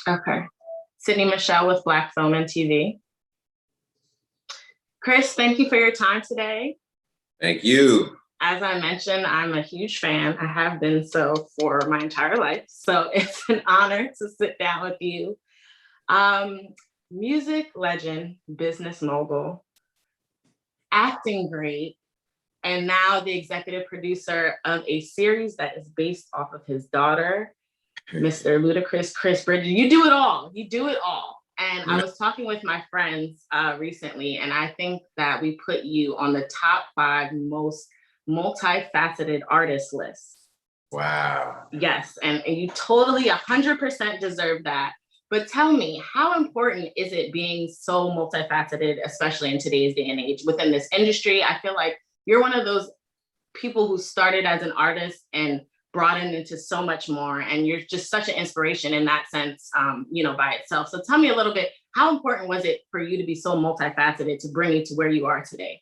Okay. Sidnee Michelle with Black Film and TV. Chris, thank you for your time today. Thank you. As I mentioned, I'm a huge fan. I have been so for my entire life. So it's an honor to sit down with you. Music legend, business mogul, acting great, and now the executive producer of a series that is based off of his daughter, Mr. Ludacris, Chris Bridges. You do it all. You do it all. And I was talking with my friends recently, and I think that we put you on the top 5 most multifaceted artist list. Wow. Yes, and you totally 100% deserve that. But tell me, how important is it being so multifaceted, especially in today's day and age within this industry? I feel like you're one of those people who started as an artist and broadened into so much more, and you're just such an inspiration in that sense, by itself. So tell me a little bit, how important was it for you to be so multifaceted to bring you to where you are today?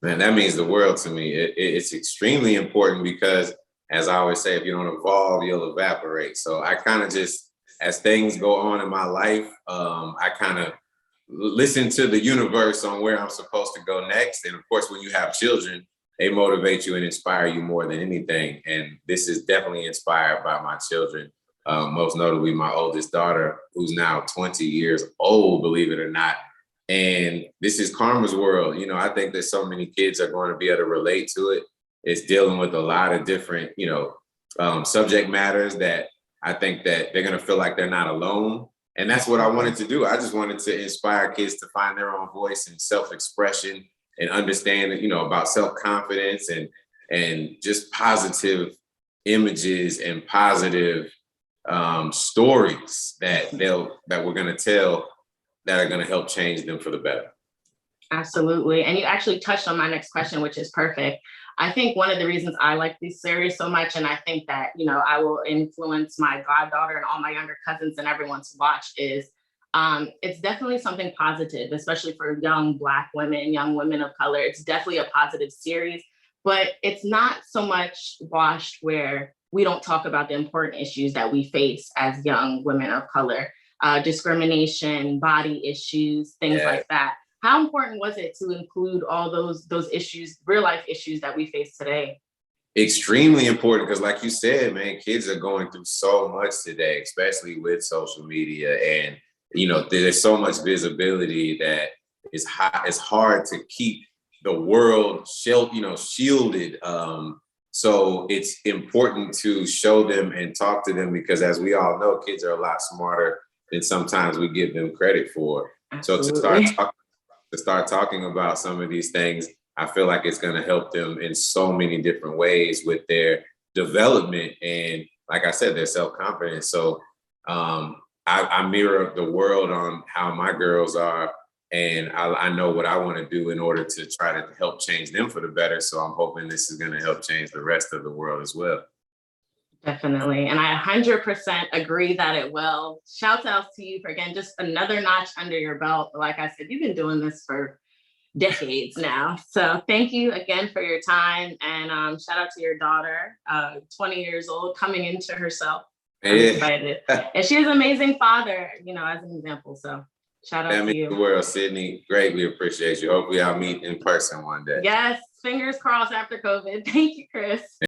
Man, that means the world to me. It's extremely important because, as I always say, if you don't evolve, you'll evaporate. So I kind of just, as things go on in my life, I kind of listen to the universe on where I'm supposed to go next. And of course, when you have children, they motivate you and inspire you more than anything. And this is definitely inspired by my children, most notably my oldest daughter, who's now 20 years old, believe it or not. And this is Karma's world. I think that so many kids are going to be able to relate to it. It's dealing with a lot of different, subject matters that I think that they're going to feel like they're not alone. And that's what I wanted to do. I just wanted to inspire kids to find their own voice and self-expression and understand, about self-confidence and just positive images and positive stories that we're going to tell that are going to help change them for the better. Absolutely. And you actually touched on my next question, which is perfect. I think one of the reasons I like this series so much, and I think that, I will influence my goddaughter and all my younger cousins and everyone to watch, is it's definitely something positive, especially for young Black women, young women of color. It's definitely a positive series, but it's not so much washed where we don't talk about the important issues that we face as young women of color, discrimination, body issues, things like that. How important was it to include all those issues, real life issues that we face today? Extremely important, because like you said, man, kids are going through so much today, especially with social media. And, there's so much visibility that it's hard to keep the world shielded. So it's important to show them and talk to them, because as we all know, kids are a lot smarter than sometimes we give them credit for. Absolutely. So to start talking about some of these things, I feel like it's going to help them in so many different ways with their development and, like I said, their self-confidence. So I mirror the world on how my girls are, and I know what I want to do in order to try to help change them for the better. So I'm hoping this is going to help change the rest of the world as well. Definitely. And I 100% agree that it will. Shout outs to you for, again, just another notch under your belt. Like I said, you've been doing this for decades now. So thank you again for your time. And shout out to your daughter, 20 years old, coming into herself. I'm excited. And she is an amazing father, as an example. So shout out to you. The world, Sidnee. Greatly appreciate you. Hopefully I'll meet in person one day. Yes. Fingers crossed after COVID. Thank you, Chris.